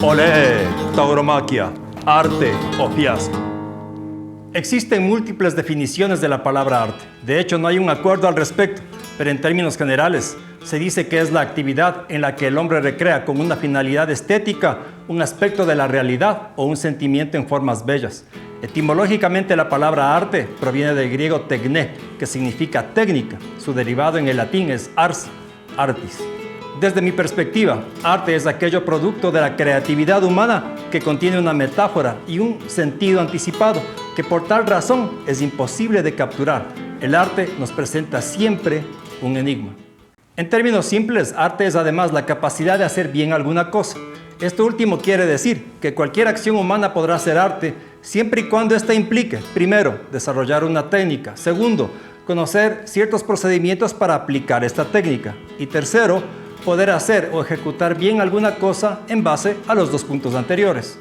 Olé, tauromaquia, arte o fiasco. Existen múltiples definiciones de la palabra arte. De hecho, no hay un acuerdo al respecto, pero en términos generales, se dice que es la actividad en la que el hombre recrea con una finalidad estética un aspecto de la realidad o un sentimiento en formas bellas. Etimológicamente, la palabra arte proviene del griego tekné, que significa técnica. Su derivado en el latín es ars, artis. Desde mi perspectiva, arte es aquello producto de la creatividad humana que contiene una metáfora y un sentido anticipado que por tal razón es imposible de capturar. El arte nos presenta siempre un enigma. En términos simples, arte es además la capacidad de hacer bien alguna cosa. Esto último quiere decir que cualquier acción humana podrá ser arte siempre y cuando ésta implique, primero, desarrollar una técnica, segundo, conocer ciertos procedimientos para aplicar esta técnica y tercero, poder hacer o ejecutar bien alguna cosa en base a los dos puntos anteriores.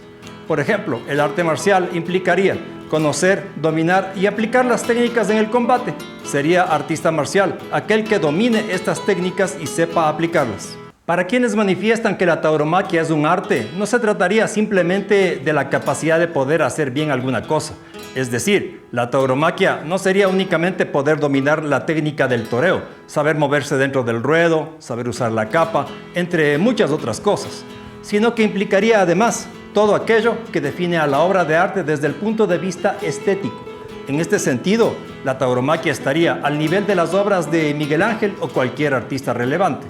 Por ejemplo, el arte marcial implicaría conocer, dominar y aplicar las técnicas en el combate. Sería artista marcial, aquel que domine estas técnicas y sepa aplicarlas. Para quienes manifiestan que la tauromaquia es un arte, no se trataría simplemente de la capacidad de poder hacer bien alguna cosa. Es decir, la tauromaquia no sería únicamente poder dominar la técnica del toreo, saber moverse dentro del ruedo, saber usar la capa, entre muchas otras cosas, sino que implicaría además todo aquello que define a la obra de arte desde el punto de vista estético. En este sentido, la tauromaquia estaría al nivel de las obras de Miguel Ángel o cualquier artista relevante.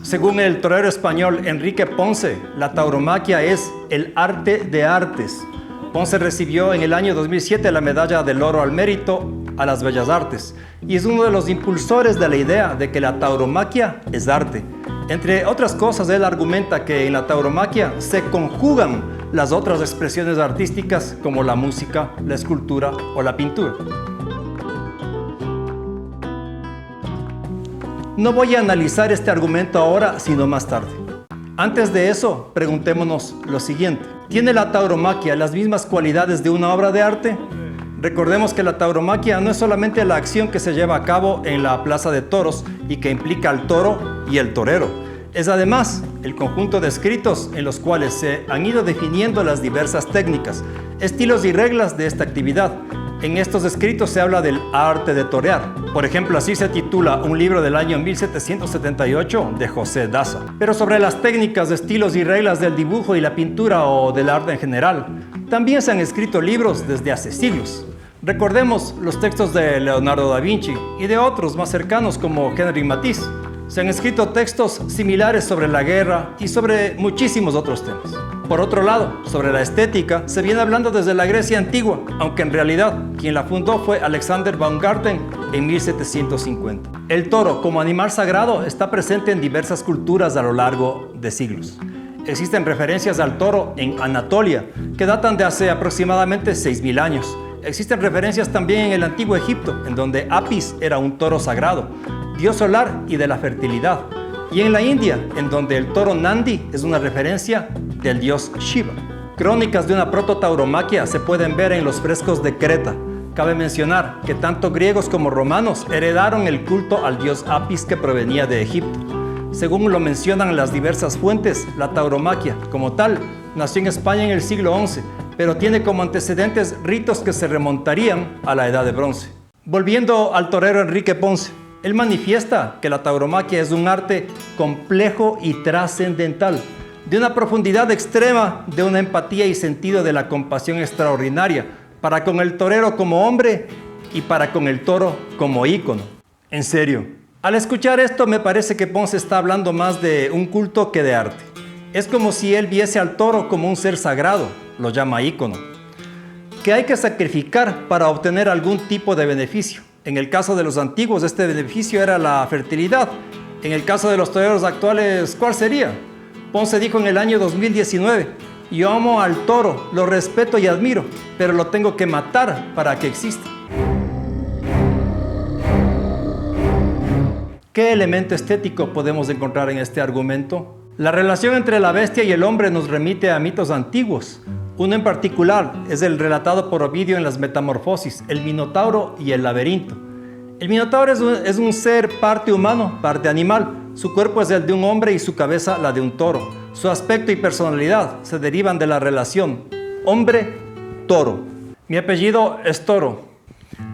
Según el torero español Enrique Ponce, la tauromaquia es el arte de artes. Ponce recibió en el año 2007 la medalla del oro al mérito a las bellas artes y es uno de los impulsores de la idea de que la tauromaquia es arte. Entre otras cosas, él argumenta que en la tauromaquia se conjugan las otras expresiones artísticas como la música, la escultura o la pintura. No voy a analizar este argumento ahora, sino más tarde. Antes de eso, preguntémonos lo siguiente. ¿Tiene la tauromaquia las mismas cualidades de una obra de arte? Recordemos que la tauromaquia no es solamente la acción que se lleva a cabo en la plaza de toros y que implica al toro y el torero. Es además el conjunto de escritos en los cuales se han ido definiendo las diversas técnicas, estilos y reglas de esta actividad. En estos escritos se habla del arte de torear. Por ejemplo, así se titula un libro del año 1778 de José Daza. Pero sobre las técnicas, estilos y reglas del dibujo y la pintura o del arte en general, también se han escrito libros desde hace siglos. Recordemos los textos de Leonardo da Vinci y de otros más cercanos como Henri Matisse. Se han escrito textos similares sobre la guerra y sobre muchísimos otros temas. Por otro lado, sobre la estética, se viene hablando desde la Grecia antigua, aunque en realidad quien la fundó fue Alexander Baumgarten en 1750. El toro, como animal sagrado, está presente en diversas culturas a lo largo de siglos. Existen referencias al toro en Anatolia, que datan de hace aproximadamente 6.000 años. Existen referencias también en el antiguo Egipto, en donde Apis era un toro sagrado, dios solar y de la fertilidad. Y en la India, en donde el toro Nandi es una referencia del dios Shiva. Crónicas de una proto-tauromaquia se pueden ver en los frescos de Creta. Cabe mencionar que tanto griegos como romanos heredaron el culto al dios Apis que provenía de Egipto. Según lo mencionan las diversas fuentes, la tauromaquia, como tal, nació en España en el siglo XI, pero tiene como antecedentes ritos que se remontarían a la Edad de Bronce. Volviendo al torero Enrique Ponce, él manifiesta que la tauromaquia es un arte complejo y trascendental, de una profundidad extrema, de una empatía y sentido de la compasión extraordinaria, para con el torero como hombre y para con el toro como ícono. En serio, al escuchar esto me parece que Ponce está hablando más de un culto que de arte. Es como si él viese al toro como un ser sagrado, lo llama ícono, que hay que sacrificar para obtener algún tipo de beneficio. En el caso de los antiguos, este beneficio era la fertilidad. En el caso de los toreros actuales, ¿cuál sería? Ponce dijo en el año 2019, yo amo al toro, lo respeto y admiro, pero lo tengo que matar para que exista. ¿Qué elemento estético podemos encontrar en este argumento? La relación entre la bestia y el hombre nos remite a mitos antiguos. Uno en particular es el relatado por Ovidio en las Metamorfosis, el Minotauro y el Laberinto. El Minotauro es un ser parte humano, parte animal. Su cuerpo es el de un hombre y su cabeza la de un toro. Su aspecto y personalidad se derivan de la relación hombre-toro. Mi apellido es Toro.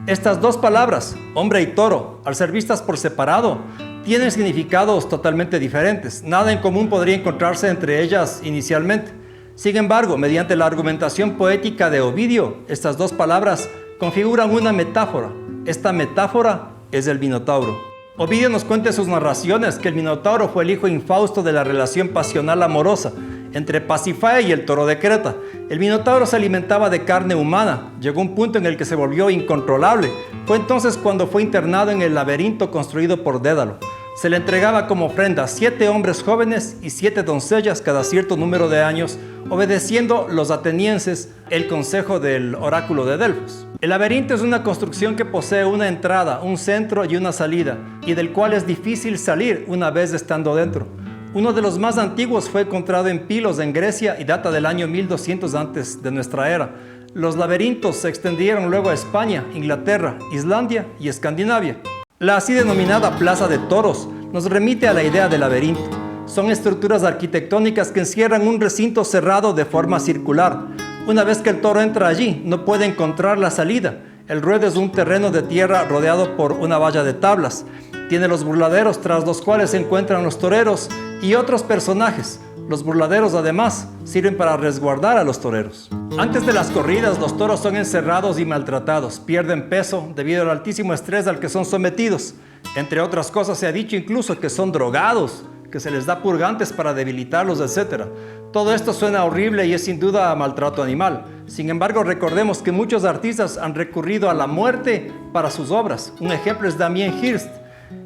Estas dos palabras, hombre y toro, al ser vistas por separado, tienen significados totalmente diferentes. Nada en común podría encontrarse entre ellas inicialmente. Sin embargo, mediante la argumentación poética de Ovidio, estas dos palabras configuran una metáfora. Esta metáfora es el Minotauro. Ovidio nos cuenta en sus narraciones que el Minotauro fue el hijo infausto de la relación pasional amorosa entre Pasífae y el toro de Creta. El Minotauro se alimentaba de carne humana. Llegó un punto en el que se volvió incontrolable. Fue entonces cuando fue internado en el laberinto construido por Dédalo. Se le entregaba como ofrenda 7 hombres jóvenes y 7 doncellas cada cierto número de años, obedeciendo los atenienses el consejo del oráculo de Delfos. El laberinto es una construcción que posee una entrada, un centro y una salida, y del cual es difícil salir una vez estando dentro. Uno de los más antiguos fue encontrado en Pilos, en Grecia, y data del año 1200 antes de nuestra era. Los laberintos se extendieron luego a España, Inglaterra, Islandia y Escandinavia. La así denominada Plaza de Toros nos remite a la idea de laberinto. Son estructuras arquitectónicas que encierran un recinto cerrado de forma circular. Una vez que el toro entra allí, no puede encontrar la salida. El ruedo es un terreno de tierra rodeado por una valla de tablas. Tiene los burladeros tras los cuales se encuentran los toreros y otros personajes. Los burladeros, además, sirven para resguardar a los toreros. Antes de las corridas, los toros son encerrados y maltratados. Pierden peso debido al altísimo estrés al que son sometidos. Entre otras cosas, se ha dicho incluso que son drogados, que se les da purgantes para debilitarlos, etc. Todo esto suena horrible y es sin duda maltrato animal. Sin embargo, recordemos que muchos artistas han recurrido a la muerte para sus obras. Un ejemplo es Damien Hirst,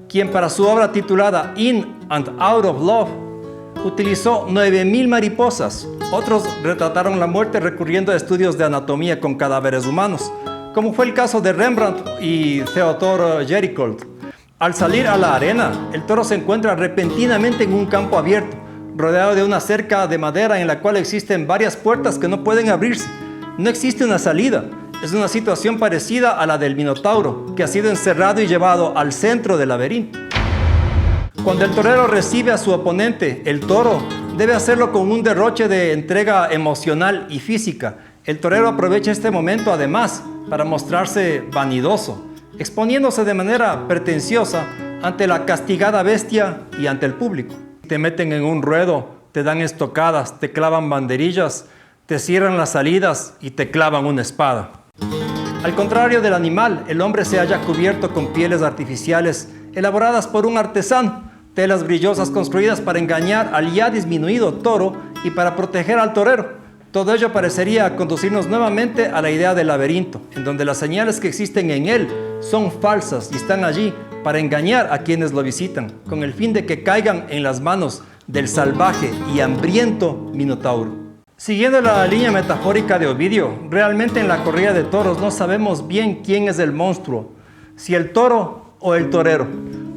quien para su obra titulada In and Out of Love utilizó 9,000 mariposas. Otros retrataron la muerte recurriendo a estudios de anatomía con cadáveres humanos, como fue el caso de Rembrandt y Theodor Géricault. Al salir a la arena, el toro se encuentra repentinamente en un campo abierto, rodeado de una cerca de madera en la cual existen varias puertas que no pueden abrirse. No existe una salida. Es una situación parecida a la del Minotauro, que ha sido encerrado y llevado al centro del laberinto. Cuando el torero recibe a su oponente, el toro, debe hacerlo con un derroche de entrega emocional y física. El torero aprovecha este momento además para mostrarse vanidoso, exponiéndose de manera pretenciosa ante la castigada bestia y ante el público. Te meten en un ruedo, te dan estocadas, te clavan banderillas, te cierran las salidas y te clavan una espada. Al contrario del animal, el hombre se halla cubierto con pieles artificiales elaboradas por un artesano, telas brillosas construidas para engañar al ya disminuido toro y para proteger al torero. Todo ello parecería conducirnos nuevamente a la idea del laberinto, en donde las señales que existen en él son falsas y están allí para engañar a quienes lo visitan, con el fin de que caigan en las manos del salvaje y hambriento Minotauro. Siguiendo la línea metafórica de Ovidio, realmente en la corrida de toros no sabemos bien quién es el monstruo, si el toro o el torero.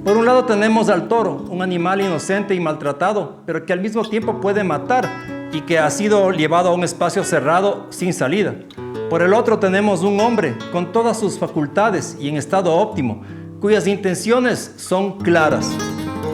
Por un lado tenemos al toro, un animal inocente y maltratado, pero que al mismo tiempo puede matar y que ha sido llevado a un espacio cerrado sin salida. Por el otro tenemos un hombre con todas sus facultades y en estado óptimo, cuyas intenciones son claras: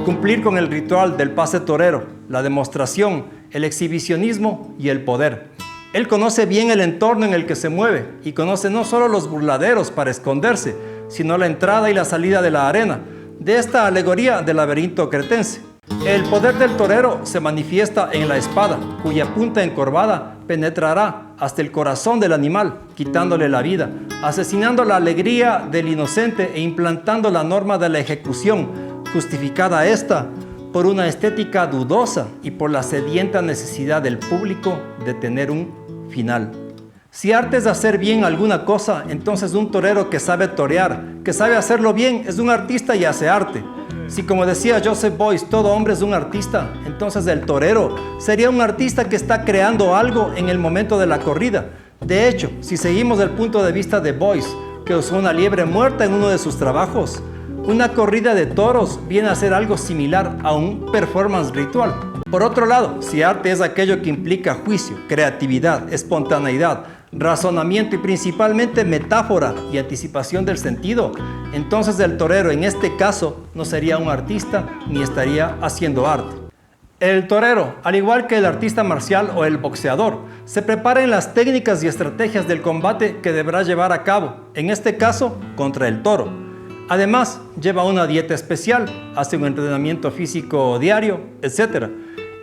cumplir con el ritual del pase torero, la demostración, el exhibicionismo y el poder. Él conoce bien el entorno en el que se mueve y conoce no solo los burladeros para esconderse, sino la entrada y la salida de la arena, de esta alegoría del laberinto cretense. El poder del torero se manifiesta en la espada, cuya punta encorvada penetrará hasta el corazón del animal, quitándole la vida, asesinando la alegría del inocente e implantando la norma de la ejecución, justificada esta por una estética dudosa y por la sedienta necesidad del público de tener un final. Si arte es hacer bien alguna cosa, entonces un torero que sabe torear, que sabe hacerlo bien, es un artista y hace arte. Si, como decía Joseph Beuys, todo hombre es un artista, entonces el torero sería un artista que está creando algo en el momento de la corrida. De hecho, si seguimos el punto de vista de Beuys, que usó una liebre muerta en uno de sus trabajos, una corrida de toros viene a ser algo similar a un performance ritual. Por otro lado, si arte es aquello que implica juicio, creatividad, espontaneidad, razonamiento y principalmente metáfora y anticipación del sentido, entonces el torero en este caso no sería un artista ni estaría haciendo arte. El torero, al igual que el artista marcial o el boxeador, se prepara en las técnicas y estrategias del combate que deberá llevar a cabo, en este caso, contra el toro. Además, lleva una dieta especial, hace un entrenamiento físico diario, etc.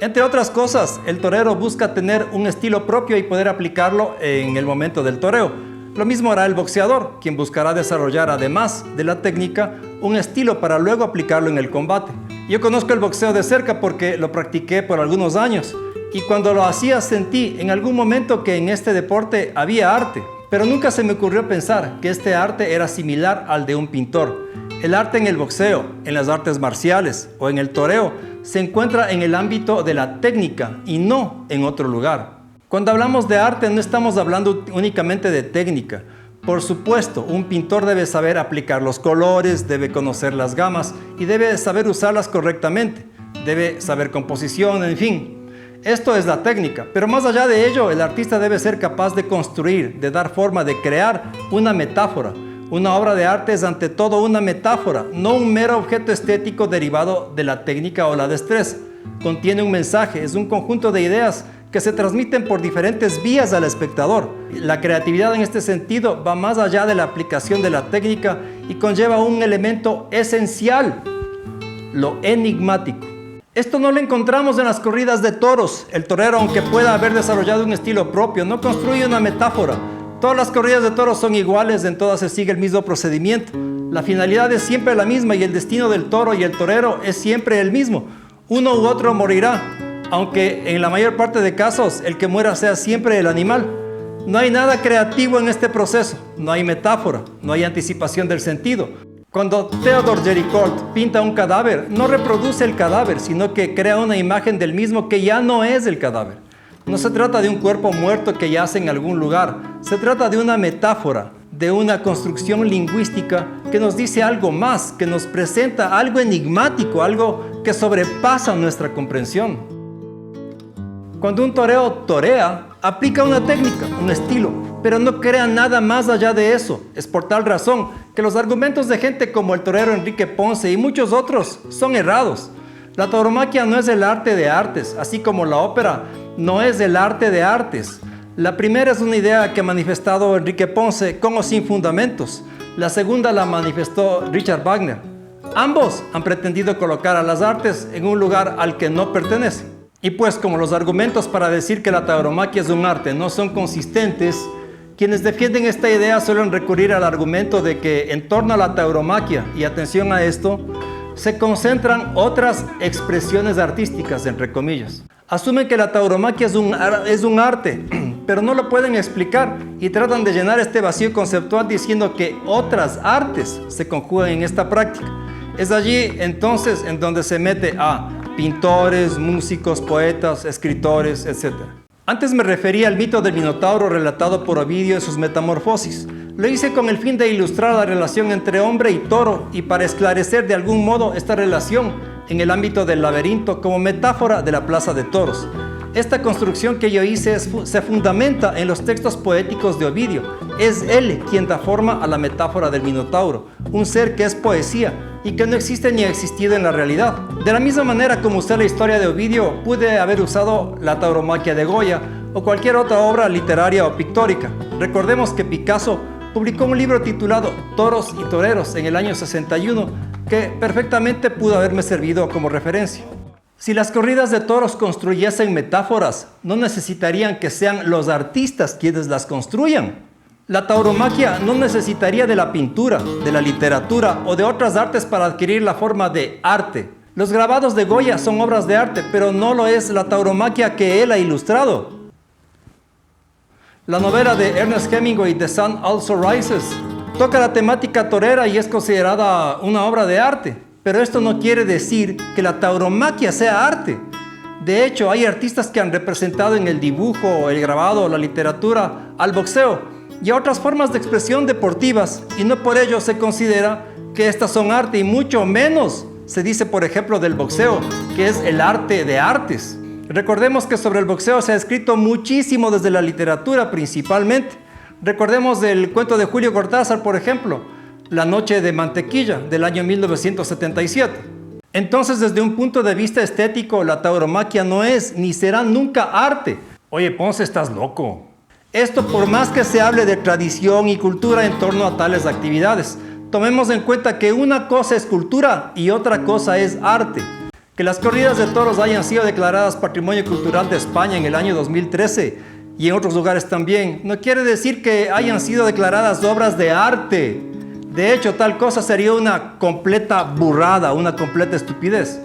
Entre otras cosas, el torero busca tener un estilo propio y poder aplicarlo en el momento del toreo. Lo mismo hará el boxeador, quien buscará desarrollar, además de la técnica, un estilo para luego aplicarlo en el combate. Yo conozco el boxeo de cerca porque lo practiqué por algunos años y cuando lo hacía sentí en algún momento que en este deporte había arte, pero nunca se me ocurrió pensar que este arte era similar al de un pintor. El arte en el boxeo, en las artes marciales o en el toreo se encuentra en el ámbito de la técnica y no en otro lugar. Cuando hablamos de arte no estamos hablando únicamente de técnica. Por supuesto, un pintor debe saber aplicar los colores, debe conocer las gamas y debe saber usarlas correctamente. Debe saber composición, en fin. Esto es la técnica, pero más allá de ello, el artista debe ser capaz de construir, de dar forma, de crear una metáfora. Una obra de arte es ante todo una metáfora, no un mero objeto estético derivado de la técnica o la destreza. Contiene un mensaje, es un conjunto de ideas que se transmiten por diferentes vías al espectador. La creatividad en este sentido va más allá de la aplicación de la técnica y conlleva un elemento esencial, lo enigmático. Esto no lo encontramos en las corridas de toros. El torero, aunque pueda haber desarrollado un estilo propio, no construye una metáfora. Todas las corridas de toros son iguales, en todas se sigue el mismo procedimiento. La finalidad es siempre la misma y el destino del toro y el torero es siempre el mismo. Uno u otro morirá, aunque en la mayor parte de casos el que muera sea siempre el animal. No hay nada creativo en este proceso, no hay metáfora, no hay anticipación del sentido. Cuando Theodore Géricault pinta un cadáver, no reproduce el cadáver, sino que crea una imagen del mismo que ya no es el cadáver. No se trata de un cuerpo muerto que yace en algún lugar, se trata de una metáfora, de una construcción lingüística que nos dice algo más, que nos presenta algo enigmático, algo que sobrepasa nuestra comprensión. Cuando un torero torea, aplica una técnica, un estilo, pero no crea nada más allá de eso. Es por tal razón que los argumentos de gente como el torero Enrique Ponce y muchos otros son errados. La tauromaquia no es el arte de artes, así como la ópera no es el arte de artes. La primera es una idea que ha manifestado Enrique Ponce con o sin fundamentos. La segunda la manifestó Richard Wagner. Ambos han pretendido colocar a las artes en un lugar al que no pertenecen. Y pues como los argumentos para decir que la tauromaquia es un arte no son consistentes, quienes defienden esta idea suelen recurrir al argumento de que en torno a la tauromaquia, y atención a esto, se concentran otras expresiones artísticas, entre comillas. Asumen que la tauromaquia es un arte, pero no lo pueden explicar y tratan de llenar este vacío conceptual diciendo que otras artes se conjugan en esta práctica. Es allí entonces en donde se mete a pintores, músicos, poetas, escritores, etc. Antes me refería al mito del Minotauro relatado por Ovidio en sus Metamorfosis. Lo hice con el fin de ilustrar la relación entre hombre y toro y para esclarecer de algún modo esta relación en el ámbito del laberinto como metáfora de la plaza de toros. Esta construcción que yo hice se fundamenta en los textos poéticos de Ovidio. Es él quien da forma a la metáfora del Minotauro, un ser que es poesía y que no existe ni ha existido en la realidad. De la misma manera como usé la historia de Ovidio, pude haber usado la tauromaquia de Goya o cualquier otra obra literaria o pictórica. Recordemos que Picasso publicó un libro titulado Toros y Toreros en el año 61 que perfectamente pudo haberme servido como referencia. Si las corridas de toros construyesen metáforas, no necesitarían que sean los artistas quienes las construyan. La tauromaquia no necesitaría de la pintura, de la literatura o de otras artes para adquirir la forma de arte. Los grabados de Goya son obras de arte, pero no lo es la tauromaquia que él ha ilustrado. La novela de Ernest Hemingway, The Sun Also Rises, toca la temática torera y es considerada una obra de arte. Pero esto no quiere decir que la tauromaquia sea arte. De hecho, hay artistas que han representado en el dibujo, el grabado, la literatura, al boxeo y a otras formas de expresión deportivas, y no por ello se considera que estas son arte, y mucho menos se dice, por ejemplo, del boxeo, que es el arte de artes. Recordemos que sobre el boxeo se ha escrito muchísimo desde la literatura principalmente. Recordemos el cuento de Julio Cortázar, por ejemplo, La noche de mantequilla, del año 1977. Entonces, desde un punto de vista estético, la tauromaquia no es ni será nunca arte. Oye, Ponce, estás loco. Esto por más que se hable de tradición y cultura en torno a tales actividades, tomemos en cuenta que una cosa es cultura y otra cosa es arte. Que las corridas de toros hayan sido declaradas Patrimonio Cultural de España en el año 2013 y en otros lugares también, no quiere decir que hayan sido declaradas obras de arte. De hecho, tal cosa sería una completa burrada, una completa estupidez.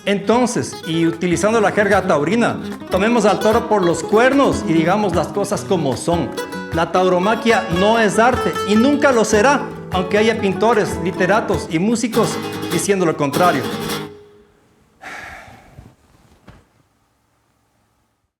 Entonces, y utilizando la jerga taurina, tomemos al toro por los cuernos y digamos las cosas como son. La tauromaquia no es arte y nunca lo será, aunque haya pintores, literatos y músicos diciendo lo contrario.